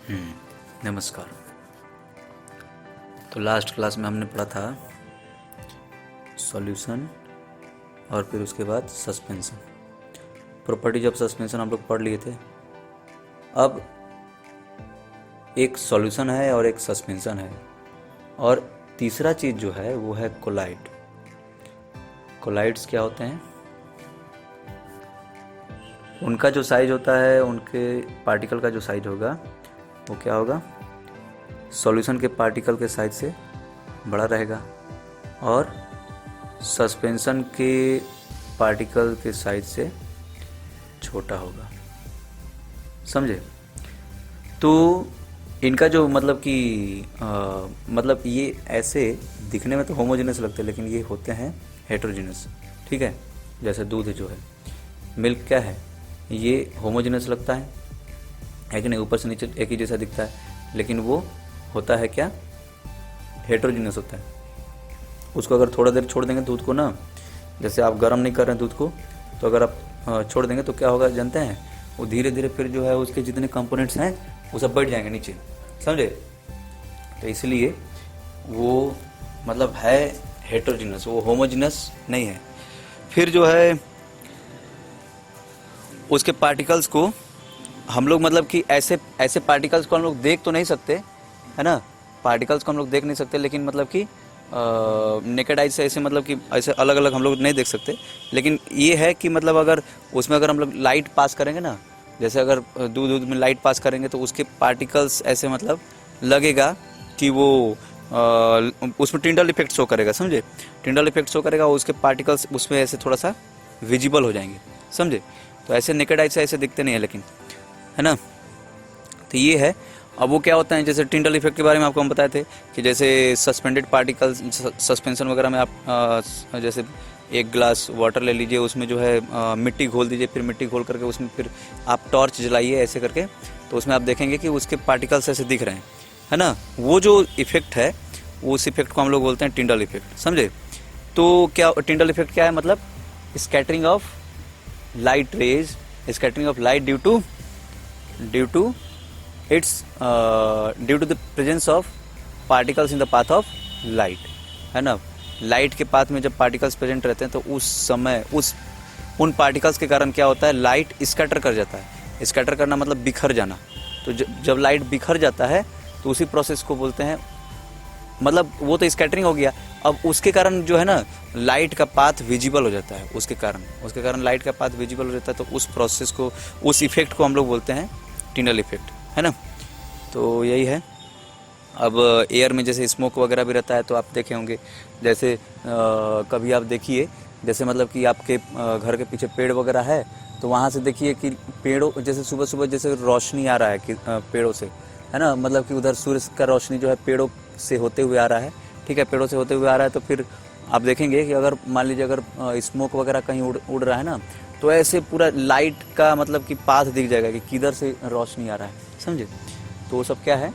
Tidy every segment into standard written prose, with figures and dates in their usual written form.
नमस्कार। तो last class में हमने पढ़ा था सॉल्यूशन और फिर उसके बाद सस्पेंशन। प्रॉपर्टीज ऑफ सस्पेंशन हम लोग पढ़ लिए थे। अब एक सॉल्यूशन है और एक सस्पेंशन है, और तीसरा चीज़ जो है वो है कोलाइड। कोलाइड्स क्या होते हैं? उनका जो साइज होता है, उनके पार्टिकल का जो साइज होगा वो क्या होगा? सॉल्यूशन के पार्टिकल के साइज से बड़ा रहेगा और सस्पेंशन के पार्टिकल के साइज से छोटा होगा। समझे? तो इनका जो मतलब कि मतलब ये ऐसे दिखने में तो होमोजेनस लगते हैं, लेकिन ये होते हैं हेटेरोजेनस। ठीक है, जैसे दूध जो है, मिल्क क्या है, ये होमोजेनस लगता है कि नहीं? ऊपर से नीचे एक ही जैसा दिखता है, लेकिन वो होता है क्या? हेटेरोजेनस होता है। उसको अगर थोड़ा देर छोड़ देंगे दूध को ना, जैसे आप गर्म नहीं कर रहे हैं दूध को, तो अगर आप छोड़ देंगे तो क्या होगा जानते हैं? वो धीरे धीरे फिर जो है उसके जितने कंपोनेंट्स हैं वो सब बैठ जाएंगे नीचे। समझे? तो इसलिए वो मतलब है हेटेरोजेनस, वो होमोजेनस नहीं है। फिर जो है उसके पार्टिकल्स को हम लोग मतलब कि ऐसे पार्टिकल्स को हम लोग देख तो नहीं सकते, है ना? पार्टिकल्स को हम लोग देख नहीं सकते, लेकिन मतलब कि नेकेड आई से ऐसे मतलब कि ऐसे अलग अलग हम लोग नहीं देख सकते। लेकिन ये है कि मतलब अगर उसमें अगर हम लोग लाइट पास करेंगे ना, जैसे अगर दूध में लाइट पास करेंगे तो उसके पार्टिकल्स ऐसे मतलब लगेगा कि वो उसमें टिंडल इफेक्ट शो करेगा। समझे? टिंडल इफेक्ट शो करेगा और उसके पार्टिकल्स उसमें ऐसे थोड़ा सा विजिबल हो जाएंगे। समझे? तो ऐसे नेकेड आई से ऐसे दिखते नहीं है, लेकिन है ना? तो ये है। अब वो क्या होता है, जैसे टिंडल इफेक्ट के बारे में आपको हम बताए थे कि जैसे सस्पेंडेड पार्टिकल्स सस्पेंशन वगैरह में आप जैसे एक ग्लास वाटर ले लीजिए, उसमें जो है मिट्टी घोल दीजिए, फिर मिट्टी घोल करके उसमें फिर आप टॉर्च जलाइए ऐसे करके, तो उसमें आप देखेंगे कि उसके पार्टिकल्स ऐसे दिख रहे हैं, है ना? वो जो इफेक्ट है, उस इफेक्ट को हम लोग बोलते हैं टिंडल इफेक्ट। समझे? तो क्या टिंडल इफेक्ट क्या है? मतलब scattering of light rays, scattering of light due to the presence of particles in the path of light, है ना? लाइट के पाथ में जब पार्टिकल्स प्रेजेंट रहते हैं तो उस समय उन पार्टिकल्स के कारण क्या होता है? लाइट स्कैटर कर जाता है। स्कैटर करना मतलब बिखर जाना। तो जब लाइट बिखर जाता है तो उसी प्रोसेस को बोलते हैं, मतलब वो तो स्कैटरिंग हो गया। अब उसके कारण जो है ना, लाइट का पाथ विजिबल हो जाता है। उसके कारण लाइट का पाथ विजिबल हो जाता है, तो उस प्रोसेस को, उस इफेक्ट को हम लोग बोलते हैं टिंडल इफेक्ट, है ना? तो यही है। अब एयर में जैसे स्मोक वगैरह भी रहता है, तो आप देखे होंगे, जैसे कभी आप देखिए, जैसे मतलब कि आपके घर के पीछे पेड़ वगैरह है, तो वहाँ से देखिए कि पेड़ों, जैसे सुबह सुबह जैसे रोशनी आ रहा है कि पेड़ों से, है ना? मतलब कि उधर सूर्य का रोशनी जो है पेड़ों से होते हुए आ रहा है। ठीक है, पेड़ों से होते हुए आ रहा है, तो फिर आप देखेंगे कि अगर मान लीजिए अगर स्मोक वगैरह कहीं उड़ रहा है ना, तो ऐसे पूरा लाइट का मतलब कि पाथ दिख जाएगा कि किधर से रोशनी आ रहा है। समझे? तो वो सब क्या है?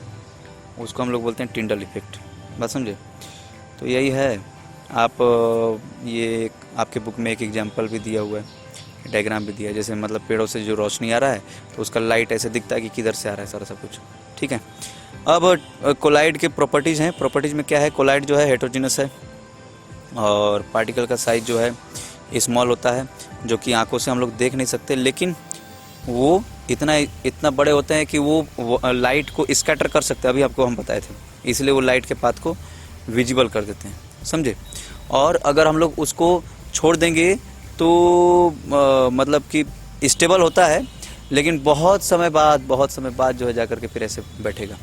उसको हम लोग बोलते हैं टिंडल इफेक्ट। बात समझे? तो यही है। आप ये आपके बुक में एक एग्जांपल भी दिया हुआ है, डायग्राम भी दिया है, जैसे मतलब पेड़ों से जो रोशनी आ रहा है तो उसका लाइट ऐसे दिखता है कि किधर से आ रहा है, सारा सब कुछ। ठीक है। अब कोलाइड के प्रॉपर्टीज़ हैं। प्रॉपर्टीज़ में क्या है? कोलाइड जो है हेटेरोजेनस है और पार्टिकल का साइज जो है स्मॉल होता है, जो कि आंखों से हम लोग देख नहीं सकते, लेकिन वो इतना बड़े होते हैं कि वो लाइट को स्कैटर कर सकते हैं। अभी आपको हम बताए थे, इसलिए वो लाइट के पाथ को विजिबल कर देते हैं। समझे? और अगर हम लोग उसको छोड़ देंगे तो मतलब कि स्टेबल होता है, लेकिन बहुत समय बाद जो है जाकर के फिर ऐसे बैठेगा,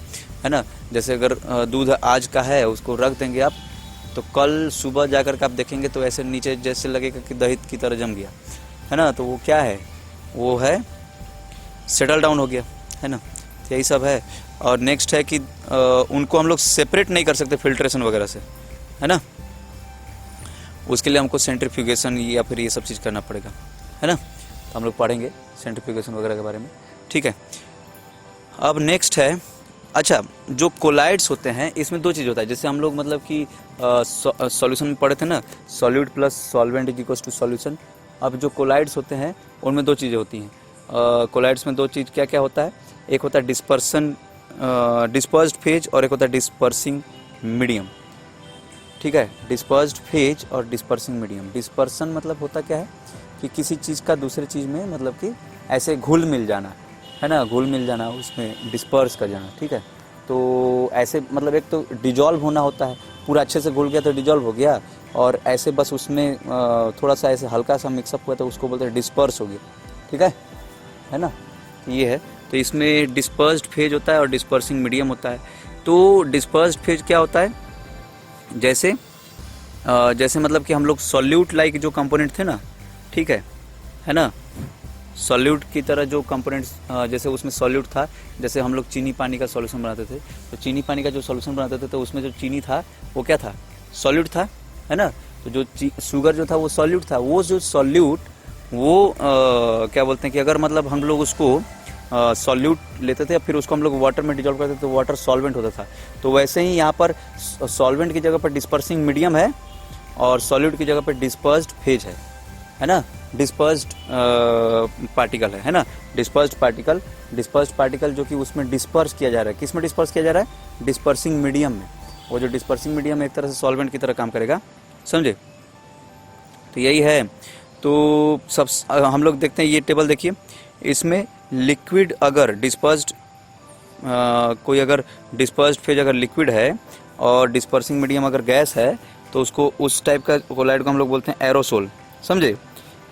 है ना? जैसे अगर दूध आज का है, उसको रख देंगे आप, तो कल सुबह जाकर के आप देखेंगे तो ऐसे नीचे जैसे लगेगा कि दही की तरह जम गया, है ना? तो वो क्या है? वो है सेटल डाउन हो गया, है ना? तो यही सब है। और नेक्स्ट है कि उनको हम लोग सेपरेट नहीं कर सकते फिल्ट्रेशन वगैरह से, है ना? उसके लिए हमको सेंट्रीफ्यूगेशन या फिर ये सब चीज़ करना पड़ेगा, है ना? तो हम लोग पढ़ेंगे सेंट्रीफ्यूगेशन वगैरह के बारे में। ठीक है। अब नेक्स्ट है, अच्छा, जो कोलाइड्स होते हैं इसमें दो चीज़ होता है। जैसे हम लोग मतलब कि सॉल्यूशन में पढ़े थे ना, solute plus solvent is equals to solution. अब जो कोलाइड्स होते हैं उनमें दो चीज़ें होती हैं। कोलाइड्स में दो चीज़ क्या क्या होता है? एक होता है डिस्पर्सन डिस्पर्स्ड फेज और एक होता है डिस्पर्सिंग मीडियम। ठीक है, डिस्पर्स्ड फेज और डिस्पर्सिंग मीडियम। डिस्पर्सन मतलब होता क्या है कि किसी चीज़ का दूसरे चीज़ में मतलब कि ऐसे घुल मिल जाना, है ना, घुल मिल जाना, उसमें डिस्पर्स कर जाना। ठीक है, तो ऐसे मतलब एक तो डिजॉल्व होना होता है, पूरा अच्छे से घुल गया तो डिजॉल्व हो गया, और ऐसे बस उसमें थोड़ा सा ऐसे हल्का सा मिक्सअप हुआ तो उसको बोलते हैं डिस्पर्स हो गया। ठीक है ना, ये है। तो इसमें डिस्पर्स्ड फेज होता है और डिस्पर्सिंग मीडियम होता है। तो डिस्पर्स्ड फेज क्या होता है, जैसे मतलब कि हम लोग सॉल्यूट लाइक जो कंपोनेंट थे ना, ठीक है ना, सॉल्यूट की तरह जो कंपोनेंट्स, जैसे उसमें सॉल्यूट था, जैसे हम लोग चीनी पानी का सॉल्यूशन बनाते थे, तो चीनी पानी का जो सॉल्यूशन बनाते थे तो उसमें जो चीनी था वो क्या था, सॉल्यूट था, है ना। तो जो शुगर जो था वो सॉल्यूट था। वो जो सॉल्यूट वो क्या बोलते हैं कि अगर मतलब हम लोग उसको सॉल्यूट लेते थे फिर उसको हम लोग वाटर में डिजॉल्व करते थे तो वाटर सॉल्वेंट होता था। तो वैसे ही यहाँ पर सॉल्वेंट की जगह पर डिस्पर्सिंग मीडियम है और सॉल्यूट की जगह पर डिस्पर्स्ड फेज है ना, डिस्पर्स्ड पार्टिकल है ना, डिस्पर्स्ड पार्टिकल जो कि उसमें डिस्पर्स किया जा रहा है। किस में डिस्पर्स किया जा रहा है, डिस्पर्सिंग मीडियम में। वो जो डिस्पर्सिंग मीडियम एक तरह से सॉल्वेंट की तरह काम करेगा, समझे। तो यही है। तो सब हम लोग देखते हैं, ये टेबल देखिए, इसमें लिक्विड अगर डिस्पर्स्ड कोई अगर डिस्पर्स्ड फेज अगर लिक्विड है और डिस्पर्सिंग मीडियम अगर गैस है तो उसको उस टाइप का कोलाइड को हम लोग बोलते हैं एरोसोल, समझे।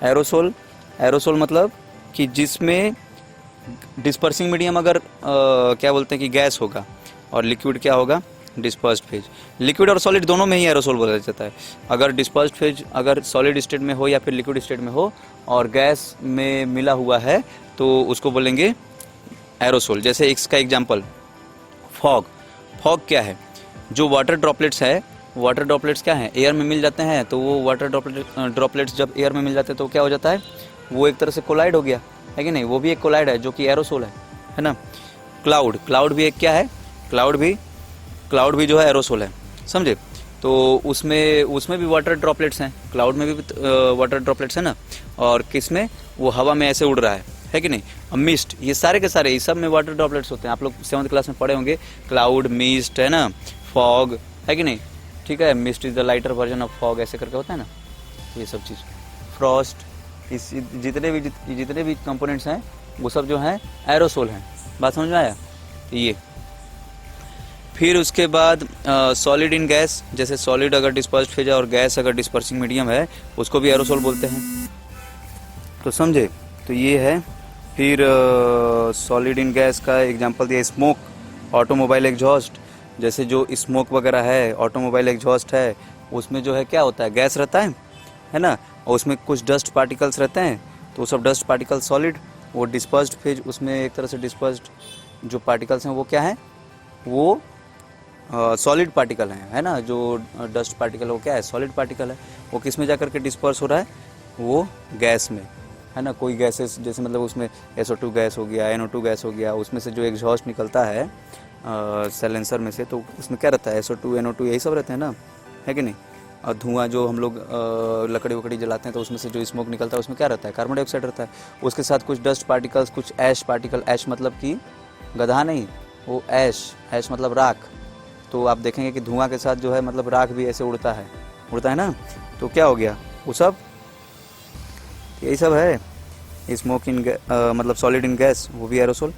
एरोसोल मतलब कि जिसमें डिस्पर्सिंग मीडियम अगर क्या बोलते हैं कि गैस होगा और लिक्विड क्या होगा, डिस्पर्स्ड फेज। लिक्विड और सॉलिड दोनों में ही एरोसोल बोला जाता है। अगर डिस्पर्स्ड फेज अगर सॉलिड स्टेट में हो या फिर लिक्विड स्टेट में हो और गैस में मिला हुआ है तो उसको बोलेंगे एरोसोल। जैसे इसका एग्जांपल फॉग क्या है, जो वाटर ड्रॉपलेट्स है, वाटर ड्रॉपलेट्स क्या है, एयर में मिल जाते हैं। तो वो वाटर ड्रॉपलेट्स जब एयर में मिल जाते हैं तो क्या हो जाता है, वो एक तरह से कोलाइड हो गया, है कि नहीं, वो भी एक कोलाइड है जो कि एरोसोल है ना। क्लाउड भी एक क्या है, क्लाउड भी जो है एरोसोल है, समझे। तो उसमें भी वाटर ड्रॉपलेट्स हैं, क्लाउड में भी वाटर ड्रॉपलेट्स है ना। और किस में, वो हवा में ऐसे उड़ रहा है कि नहीं। अब मिस्ट, ये सारे के सारे इस सब में वाटर ड्रॉपलेट्स होते हैं। आप लोग 7th क्लास में पढ़े होंगे, क्लाउड, मिस्ट, है ना, फॉग, है कि नहीं। ठीक है, mist is the lighter version of fog, ऐसे करके होता है ना, ये सब चीज़। फ्रॉस्ट, इस जितने भी कंपोनेंट्स हैं वो सब जो हैं एरोसोल हैं। बात समझ में आया। ये फिर उसके बाद सॉलिड इन गैस, जैसे सॉलिड अगर डिस्पर्स्ड फेज है और गैस अगर डिस्पर्सिंग मीडियम है उसको भी एरोसोल बोलते हैं, तो समझे। तो ये है। फिर सॉलिड इन गैस का एग्जांपल दिया स्मोक, ऑटोमोबाइल एग्जॉस्ट। जैसे जो स्मोक वगैरह है, ऑटोमोबाइल एग्जॉस्ट है, उसमें जो है क्या होता है, गैस रहता है ना, और उसमें कुछ डस्ट पार्टिकल्स रहते हैं। तो वो सब डस्ट पार्टिकल सॉलिड, वो डिस्पर्स्ड फेज, उसमें एक तरह से डिस्पर्स्ड जो पार्टिकल्स हैं वो क्या है, वो सॉलिड पार्टिकल है ना। जो डस्ट पार्टिकल वो क्या है, सॉलिड पार्टिकल है। वो किस में जाकर के डिस्पर्स हो रहा है, वो गैस में, है ना। कोई गैसेस जैसे मतलब उसमें SO2 गैस हो गया, NO2 गैस हो गया, उसमें से जो एग्जॉस्ट निकलता है साइलेंसर में से, तो उसमें क्या रहता है, SO2 NO2 यही सब रहते हैं ना, है कि नहीं। और धुआं जो हम लोग लकड़ी वकड़ी जलाते हैं तो उसमें से जो स्मोक निकलता है उसमें क्या रहता है, कार्बन डाइऑक्साइड रहता है। उसके साथ कुछ डस्ट पार्टिकल्स, कुछ ऐश पार्टिकल, ऐश मतलब कि गधा नहीं, वो ऐश मतलब राख। तो आप देखेंगे कि धुआं के साथ जो है मतलब राख भी ऐसे उड़ता है ना। तो क्या हो गया, वो सब यही सब है। स्मोक इन मतलब सॉलिड इन गैस, वो भी एरोसोल।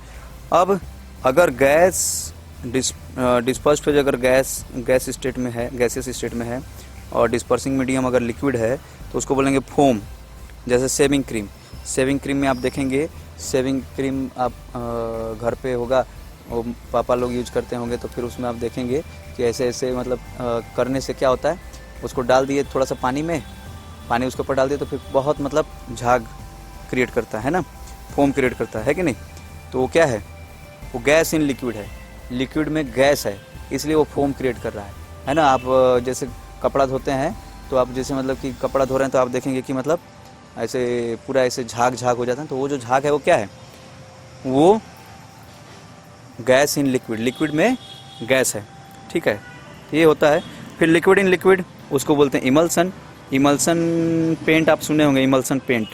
अब अगर गैस डिस्पर्स्ड फेज अगर गैस स्टेट में है, गैसियस स्टेट में है, और डिस्पर्सिंग मीडियम अगर लिक्विड है तो उसको बोलेंगे फोम। जैसे शेविंग क्रीम में आप देखेंगे, शेविंग क्रीम आप घर पे होगा, वो पापा लोग यूज करते होंगे, तो फिर उसमें आप देखेंगे कि ऐसे ऐसे मतलब करने से क्या होता है, उसको डाल दिए थोड़ा सा पानी उसके ऊपर डाल दिए तो फिर बहुत मतलब झाग क्रिएट करता है ना, फोम क्रिएट करता है कि नहीं। तो वो क्या है, वो गैस इन लिक्विड है, लिक्विड में गैस है इसलिए वो फोम क्रिएट कर रहा है ना। आप जैसे कपड़ा धोते हैं तो आप जैसे मतलब कि कपड़ा धो रहे हैं तो आप देखेंगे कि मतलब ऐसे पूरा ऐसे झाग हो जाता है। तो वो जो झाग है वो क्या है, वो गैस इन लिक्विड में गैस है, ठीक है, ये होता है। फिर लिक्विड इन लिक्विड, उसको बोलते हैं इमल्सन पेंट, आप सुने होंगे इमल्सन पेंट,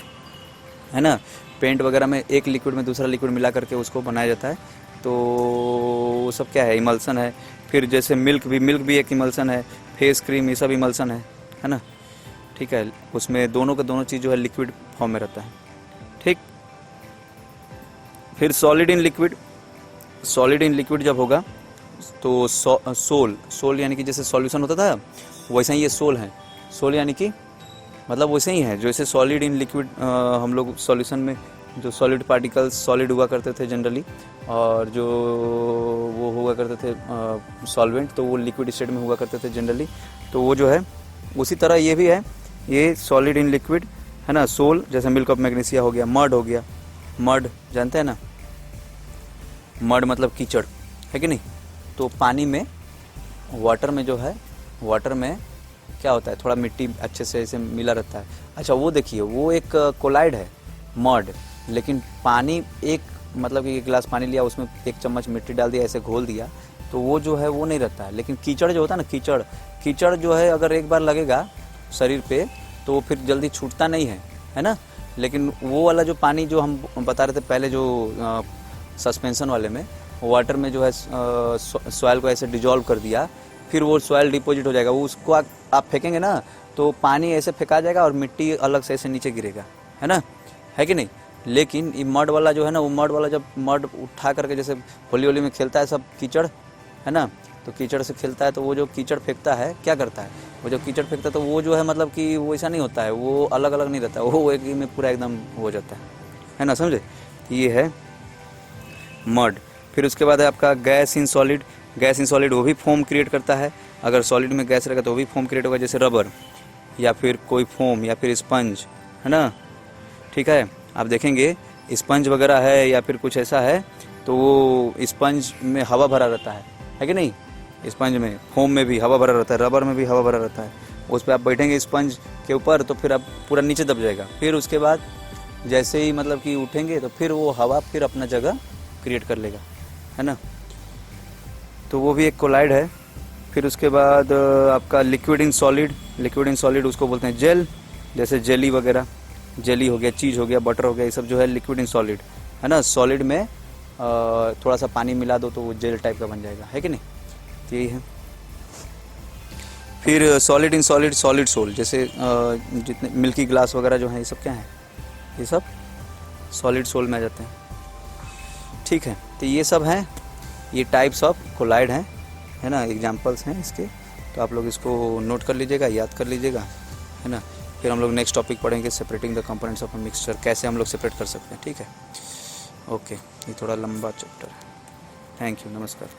है ना। पेंट वगैरह में एक लिक्विड में दूसरा लिक्विड मिला करके उसको बनाया जाता है, तो वो सब क्या है, इमल्सन है। फिर जैसे मिल्क भी एक इमल्सन है, फेस क्रीम ये सब इमल्सन है ना, ठीक है। उसमें दोनों का दोनों चीज़ जो है लिक्विड फॉर्म में रहता है, ठीक। फिर सॉलिड इन लिक्विड जब होगा तो सोल यानी कि जैसे सॉल्यूशन होता था वैसा ही ये सोल है। सोल यानी कि मतलब वैसे ही है जैसे सॉलिड इन लिक्विड, हम लोग सॉल्यूशन में जो सॉलिड पार्टिकल्स सॉलिड हुआ करते थे जनरली, और जो वो हुआ करते थे सॉल्वेंट, तो वो लिक्विड स्टेट में हुआ करते थे जनरली। तो वो जो है उसी तरह ये भी है, ये सॉलिड इन लिक्विड है ना। सोल जैसे मिल्क ऑफ मैग्नीशिया हो गया, मड हो गया। मड जानते हैं ना, मड मतलब कीचड़, है कि नहीं। तो पानी में, वाटर में जो है, वाटर में क्या होता है, थोड़ा मिट्टी अच्छे से ऐसे मिला रहता है। अच्छा वो देखिए, वो एक कोलाइड है मड, लेकिन पानी एक मतलब कि एक गिलास पानी लिया, उसमें 1 चम्मच मिट्टी डाल दिया, ऐसे घोल दिया, तो वो जो है वो नहीं रहता है। लेकिन कीचड़ जो होता है ना, कीचड़ जो है अगर एक बार लगेगा शरीर पे तो फिर जल्दी छूटता नहीं है ना। लेकिन वो वाला जो पानी जो हम बता रहे थे पहले, जो सस्पेंशन वाले में, वाटर में जो है सॉइल को ऐसे डिजॉल्व कर दिया, फिर वो सॉइल डिपॉजिट हो जाएगा। वो उसको आप फेंकेंगे ना तो पानी ऐसे फेंका जाएगा और मिट्टी अलग से ऐसे नीचे गिरेगा, है ना, है कि नहीं। लेकिन ये मड वाला जो है ना, वो मड वाला जब मड उठा करके जैसे होली में खेलता है सब कीचड़, है ना, तो कीचड़ से खेलता है, तो वो जो कीचड़ फेंकता है क्या करता है, वो जो कीचड़ फेंकता है तो वो जो है मतलब कि वो ऐसा नहीं होता है, वो अलग अलग नहीं रहता है, वो एक ही में पूरा एकदम हो जाता है ना, समझे। ये है मड। फिर उसके बाद है आपका गैस इन सॉलिड, वो भी फोम क्रिएट करता है। अगर सॉलिड में गैस रहेगा तो वो भी फोम क्रिएट होगा, जैसे रबर या फिर कोई फोम या फिर स्पंज, है ना, ठीक है। आप देखेंगे स्पंज वगैरह है या फिर कुछ ऐसा है, तो वो स्पंज में हवा भरा रहता है कि नहीं। स्पंज में, फोम में भी हवा भरा रहता है, रबर में भी हवा भरा रहता है। उस पर आप बैठेंगे स्पंज के ऊपर तो फिर आप पूरा नीचे दब जाएगा। फिर उसके बाद जैसे ही मतलब कि उठेंगे तो फिर वो हवा फिर अपना जगह क्रिएट कर लेगा, है ना। तो वो भी एक कोलाइड है। फिर उसके बाद आपका लिक्विड इन सॉलिड उसको बोलते हैं जेल, जैसे जेली वगैरह, जेली हो गया, चीज़ हो गया, बटर हो गया, ये सब जो है लिक्विड इन सॉलिड, है ना। सॉलिड में थोड़ा सा पानी मिला दो तो वो जेल टाइप का बन जाएगा, है कि नहीं। तो यही है। फिर सॉलिड इन सॉलिड सोल, जैसे जितने मिल्की ग्लास वगैरह जो हैं ये सब क्या है, ये सब सॉलिड सोल में आ जाते हैं, ठीक है। तो ये सब हैं, ये टाइप्स ऑफ कोलाइड हैं, है ना, एग्जांपल्स हैं इसके। तो आप लोग इसको नोट कर लीजिएगा, याद कर लीजिएगा, है ना। फिर हम लोग नेक्स्ट टॉपिक पढ़ेंगे, separating the components of a mixture, कैसे हम लोग सेपरेट कर सकते हैं, ठीक है। ओके, ये थोड़ा लंबा चैप्टर है। थैंक यू, नमस्कार।